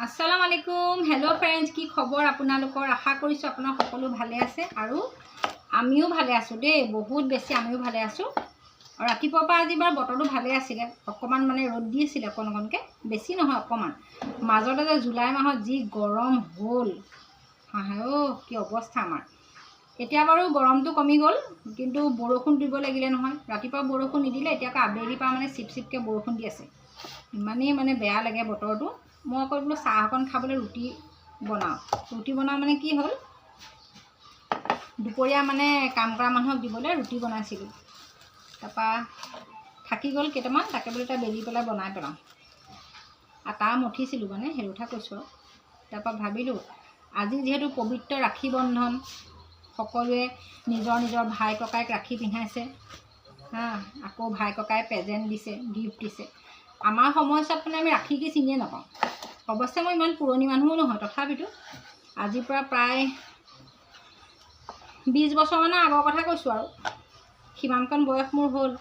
আসসালামু আলাইকুম hello' friends কি খবৰ আপোনালোকৰ আশা কৰিছোঁ আপোনালোক সকলো ভালে আছে আৰু আমিও ভালে আছোঁ দেই বহুত বেছি আমিও ভালে আছোঁ আৰু ৰাতিপুৱাৰ পৰা আজি বাৰু বতৰটো ভালে আছিলে অকণমান মানে ৰ'দ দি আছিলে অকণকৈ বেছি নহয় অকণমান মাজতে যে জুলাই মাহত যি গৰম হ'ল কি অৱস্থা আমাৰ এতিয়া বাৰু গৰমটো কমি গ'ল কিন্তু বৰষুণ দিব লাগিলে নহয় ৰাতিপুৱা বৰষুণ নিদিলে এতিয়া আকৌ আবেলিৰ পৰা মানে চিপচিপকৈ বৰষুণ দি আছে ইমানেই মানে বেয়া লাগে বতৰটো মই আকৌ বোলো চাহ অকণ খাবলৈ ৰুটি বনাওঁ মানে কি হ'ল দুপৰীয়া মানে কাম কৰা মানুহক দিবলৈ ৰুটি বনাইছিলোঁ তাৰপৰা থাকি গ'ল কেইটামান তাকে বোলে এটা বেলি পেলাই বনাই পেলাওঁ আটা মঠিছিলোঁ মানে সেই কথা কৈছোঁ তাৰপৰা ভাবিলোঁ আজি যিহেতু পবিত্ৰ ৰাখী বন্ধন সকলোৱে নিজৰ নিজৰ ভাই ককাইক ৰাখী পিন্ধাইছে আকৌ ভাই ককাই প্ৰেজেণ্ট দিছে গিফ্ট দিছে আমাৰ সময়ছোৱাত মানে আমি ৰাখী কি চিনিয়ে নাপাওঁ অৱশ্যে মই ইমান পুৰণি মানুহো নহয় তথাপিতো আজিৰ পৰা প্ৰায় 20 বছৰমানৰ আগৰ কথা কৈছোঁ আৰু সিমানকণ বয়স মোৰ হ'ল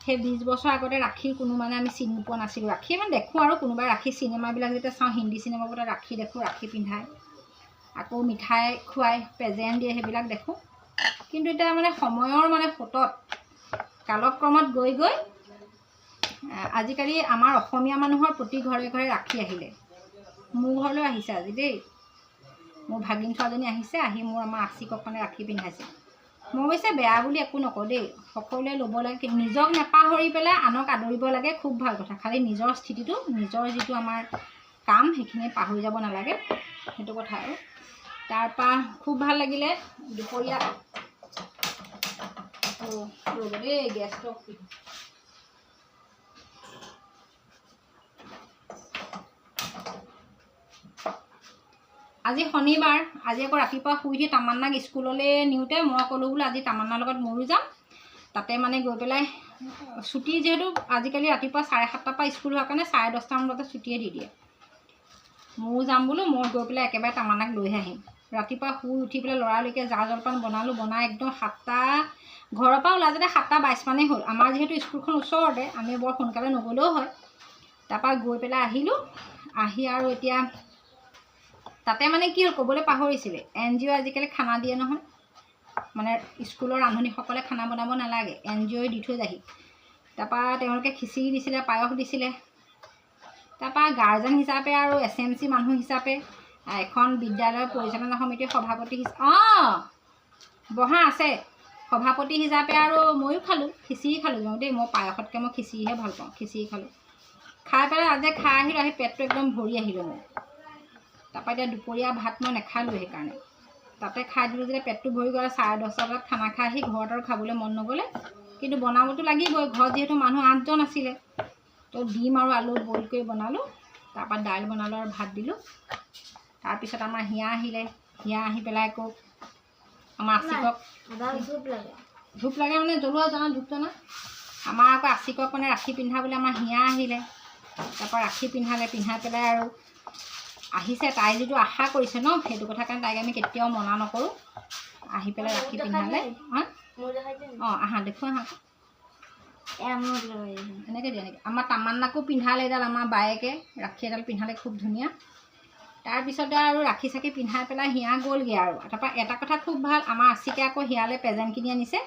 সেই 20 বছৰ আগতে ৰাখীৰ কোনো মানে আমি চিনি পোৱা নাছিলোঁ ৰাখী মানে দেখোঁ আৰু কোনোবাই ৰাখী চিনেমাবিলাক যেতিয়া চাওঁ হিন্দী চিনেমাবোৰত ৰাখী দেখোঁ ৰাখী পিন্ধাই আকৌ মিঠাই খুৱাই প্ৰেজেণ্ট দিয়ে সেইবিলাক দেখোঁ কিন্তু এতিয়া মানে সময়ৰ মানে সোঁতত কালক্ৰমত গৈ গৈ আজিকালি আমাৰ অসমীয়া মানুহৰ প্ৰতি ঘৰে ঘৰে ৰাখী আহিলে মোৰ ঘৰলৈ আহিছে আজি দেই মোৰ ভাগিন ছোৱালীজনী আহিছে আহি মোৰ আমাৰ আচিকক মানে ৰাখী পিন্ধাইছে মই অৱশ্যে বেয়া বুলি একো নকওঁ দেই সকলোৱে ল'ব লাগে নিজক নেপাহৰি পেলাই আনক আদৰিব লাগে খুব ভাল কথা খালি নিজৰ স্থিতিটো নিজৰ যিটো আমাৰ কাম সেইখিনি পাহৰি যাব নালাগে সেইটো কথা আৰু তাৰপৰা খুব ভাল লাগিলে দুপৰীয়া ৰ'ব দেই গেছটো আজি শনিবাৰ আজি আকৌ ৰাতিপুৱা শুই উঠি তামান্নাক স্কুললৈ নিওঁতে মই ক'লোঁ বোলো আজি তামান্নাৰ লগত ময়ো যাম তাতে মানে গৈ পেলাই ছুটি যিহেতু আজিকালি ৰাতিপুৱা 7:30 পৰা স্কুল হোৱাৰ কাৰণে 10:30 মান বজাত ছুটিয়ে দি দিয়ে ময়ো যাম বোলো মই গৈ পেলাই একেবাৰে তামান্নাক লৈহে আহিম ৰাতিপুৱা শুই উঠি পেলাই লৰালৈকে জা জলপান বনাই একদম 7টা ঘৰৰ পৰা ওলাই যাতে 7:22 মানেই হ'ল আমাৰ যিহেতু স্কুলখন ওচৰতে আমি বৰ সোনকালে নগ'লেও হয় তাৰপৰা গৈ পেলাই আহিলোঁ আহি আৰু এতিয়া তাতে মানে কি হ'ল ক'বলৈ পাহৰিছিলে NGO আজিকালি খানা দিয়ে নহয় মানে স্কুলৰ ৰান্ধনীসকলে খানা বনাব নালাগে NGO দি থৈ যায়হি তাৰপৰা তেওঁলোকে খিচিৰি দিছিলে পায়স দিছিলে তাৰপৰা গাৰ্জেন হিচাপে আৰু SMC মানুহ হিচাপে এখন বিদ্যালয়ৰ পৰিচালনা সমিতিৰ সভাপতি বহা আছে সভাপতি হিচাপে আৰু ময়ো খালোঁ খিচিৰি খালোঁ দেই মই পায়সতকৈ মই খিচিৰিহে ভাল পাওঁ খিচিৰি খালোঁ খাই পেলাই আজি খাই আহিলোঁ আহি পেটটো একদম ভৰি আহিলোঁ মোৰ তাৰপৰা এতিয়া দুপৰীয়া ভাত মই নাখালোঁ সেইকাৰণে তাতে খাই দিলোঁ যেতিয়া পেটটো ভৰি গ'লে 10:30 বজাত খানা খাই আহি ঘৰত আৰু খাবলৈ মন নগ'লে কিন্তু বনাবতো লাগিবই ঘৰত যিহেতু মানুহ 8জন আছিলে তো ডিম আৰু আলু বইল কৰি বনালোঁ তাৰপৰা দাইল বনালোঁ আৰু ভাত দিলোঁ তাৰপিছত আমাৰ হিয়া আহিলে হিয়া আহি পেলাই আকৌ আমাৰ আচিকক ধূপ লাগে মানে জ্বলোৱা জানা ধূপ জানা আমাৰ আকৌ আচিকক মানে ৰাখী পিন্ধাবলৈ আমাৰ হিয়া আহিলে তাৰপৰা ৰাখী পিন্ধাই পেলাই আৰু আহিছে তাই যিটো আশা কৰিছে ন সেইটো কথা কাৰণে তাইক আমি কেতিয়াও মনা নকৰোঁ আহি পেলাই ৰাখী পিন্ধালে আহা দেখোঁ আহা এনেকৈ দিয়ে নেকি আমাৰ তামান্নাকো পিন্ধালে এডাল আমাৰ বায়েকে ৰাখী এডাল পিন্ধালে খুব ধুনীয়া তাৰপিছতে আৰু ৰাখী চাখি পিন্ধাই পেলাই হিয়া গ'লগৈ আৰু তাৰপৰা এটা কথা খুব ভাল আমাৰ আচিকে আকৌ হিয়ালৈ প্ৰেজেণ্ট কিনি আনিছে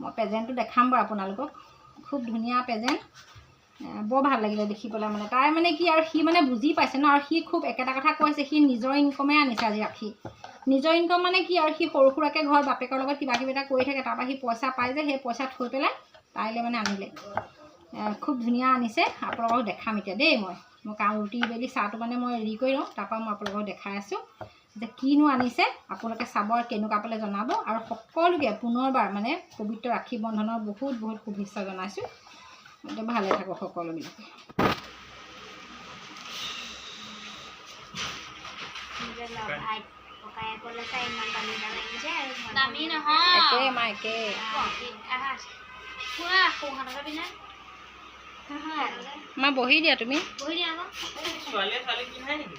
মই প্ৰেজেণ্টটো দেখাম বাৰু আপোনালোকক খুব ধুনীয়া প্ৰেজেণ্ট বৰ ভাল লাগিলে দেখি পেলাই মানে তাই মানে কি আৰু সি মানে বুজি পাইছে ন আৰু সি খুব একেটা কথা কৈছে সি নিজৰ ইনকমে আনিছে আজি ৰাখি নিজৰ ইনকম মানে কি আৰু সি সৰু সুৰাকৈ ঘৰত বাপেকৰ লগত কিবা কিবি এটা কৰি থাকে তাৰপৰা সি পইচা পাই যে সেই পইচা থৈ পেলাই তাইলৈ মানে আনিলে খুব ধুনীয়া আনিছে আপোনালোকক দেখাম এতিয়া দেই মই কাম ৰুটি বেলি চাহটো মানে মই ৰেডি কৰি লওঁ তাৰপৰা মই আপোনালোকক দেখাই আছোঁ যে কিনো আনিছে আপোনালোকে চাব আৰু কেনেকুৱা পালে জনাব আৰু সকলোকে পুনৰবাৰ মানে পবিত্ৰ ৰাখী বন্ধনৰ বহুত বহুত শুভেচ্ছা জনাইছোঁ ভালে থাকক সকলোবিলাকে মা বহি দিয়া তুমি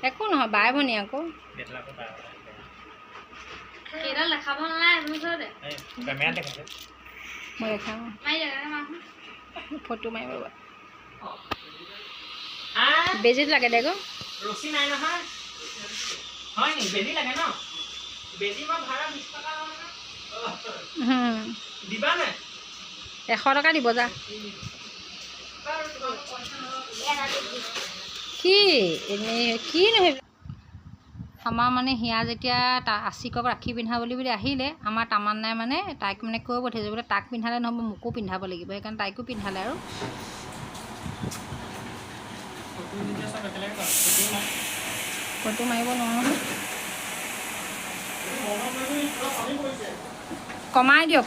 একো নহয় বাই ভনী আকৌ মই দেখাম ফটো মাৰিব বেজিত লাগে দেখো ৰছী নাই নহয় হয় নি বেজি লাগে ন বেজি মই ভাড়া 20 টকা লওঁ না দিবা নে 100 টকা দিব যা কি এনেই কি নহয় আমাৰ মানে হিয়া যেতিয়া আশিকক ৰাখি পিন্ধাব বুলি আহিলে আমাৰ তামান্নাই মানে তাইক মানে কৈ পঠিয়াইছে বোলে তাক পিন্ধালে নহ'ব মোকো পিন্ধাব লাগিব সেইকাৰণে তাইকো পিন্ধালে আৰু ফটো মাৰিব নোৱাৰোঁ কমাই দিয়ক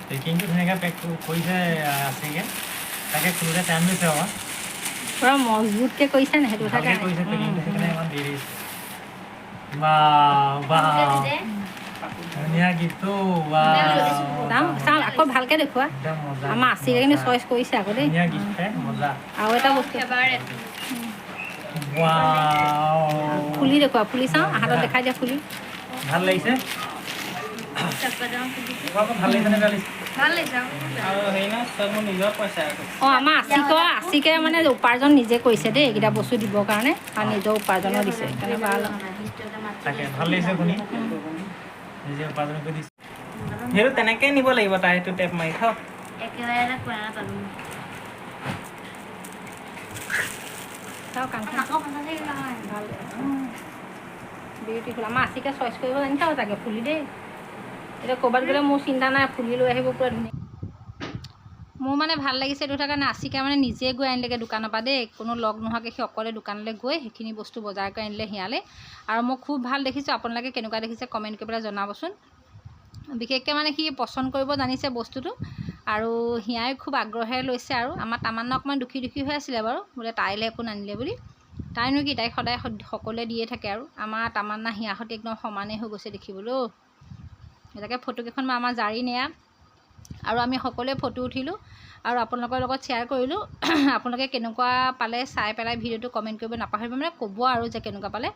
পেকিংটো ধুনীয়াকৈ পেক কৰিছে আছেগে তাকে খোলোতে টাইম লৈছে আমাৰ পুৰা মজবুতকৈ কৰিছে নে সেইটো ভালকৈ কৰিছে পেকিংটো সেইকাৰণে ইমান দেৰি ধুনীয়া গিফ্টটো চাওঁ আকৌ ভালকৈ দেখুওৱা আমাৰ আছিকে কিন্তু চইচ কৰিছে আকৌ দেই ধুনীয়া গিফ্ট মজা আৰু এটা বস্তু ফুলি দেখুওৱা ফুলি চাওঁ হাতত দেখাই দিয়া ফুলি ভাল লাগিছে ভাল লাগিছে নে অঁ আমাৰ আছিকে মানে উপাৰ্জন নিজে কৰিছে দেই এইকেইটা বস্তু দিবৰ কাৰণে আৰু নিজৰ উপাৰ্জনো দিছে সেইকাৰণে ভাল ভাল লাগিছে শুনি নিজে উপাৰ্জন কৰি দিছে সেইটো তেনেকৈ নিব লাগিব তাই সেইটো টেপ মাৰি থ বিউটিফুল আমাৰ আছিকে চইচ কৰিব জানি চাওঁ চাগে ফুলি দেই এতিয়া ক'ৰবাত গ'লে মোৰ চিন্তা নাই ফুলি লৈ আহিব পুৰা ধুনীয়া মোৰ মানে ভাল লাগিছে এইটো কাৰণে আছিকা মানে নিজে গৈ আনিলেগৈ দোকানৰ পৰা দেই কোনো লগ নোহোৱাকৈ সি অকলে দোকানলৈ গৈ সেইখিনি বস্তু বজাৰ কৰি আনিলে হিয়ালে আৰু মই খুব ভাল দেখিছোঁ আপোনালোকে কেনেকুৱা দেখিছে কমেণ্ট কৰি পেলাই জনাবচোন বিশেষকৈ মানে সি পচন্দ কৰিব জানিছে বস্তুটো আৰু হিয়াই খুব আগ্ৰহেৰে লৈছে আৰু আমাৰ তামান্না অকণমান দুখী হৈ আছিলে বাৰু বোলে তাইলৈ একো নানিলে বুলি তাইনো কি তাইক সদায় সকলোৱে দিয়ে থাকে আৰু আমাৰ তামান্না হিয়াহঁতে একদম সমানেই হৈ গৈছে দেখিবলৈ তাকে ফটোকেইখন মই আমাৰ জাৰি নিয়া আৰু আমি সকলোৱে ফটো উঠিলোঁ আৰু আপোনালোকৰ লগত শ্বেয়াৰ কৰিলোঁ আপোনালোকে কেনেকুৱা পালে চাই পেলাই ভিডিঅ'টো কমেণ্ট কৰিব নাপাহৰিব মানে ক'ব আৰু যে কেনেকুৱা পালে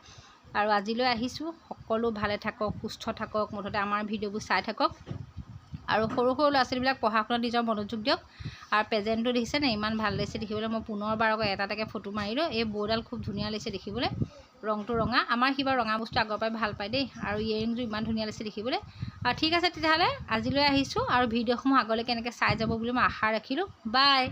আৰু আজিলৈ আহিছোঁ সকলো ভালে থাকক সুস্থ থাকক মুঠতে আমাৰ ভিডিঅ'বোৰ চাই থাকক আৰু সৰু ল'ৰা ছোৱালীবিলাক পঢ়া শুনাত নিজৰ মনোযোগ দিয়ক আৰু প্ৰেজেণ্টটো দেখিছে নে ইমান ভাল লাগিছে দেখিবলৈ মই পুনৰবাৰ আকৌ এটাকে ফটো মাৰিলোঁ এই বৌডাল খুব ধুনীয়া লাগিছে দেখিবলৈ ৰংটো ৰঙা আমাৰ কিবা ৰঙা বস্তু আগৰ পৰাই ভাল পায় দেই আৰু ইয়েৰিংটো ইমান ধুনীয়া লাগিছে দেখিবলৈ আৰু ঠিক আছে তেতিয়াহ'লে আজিলৈ আহিছোঁ আৰু ভিডিঅ'সমূহ আগলৈকে এনেকৈ চাই যাব বুলি মই আশা ৰাখিলোঁ বাই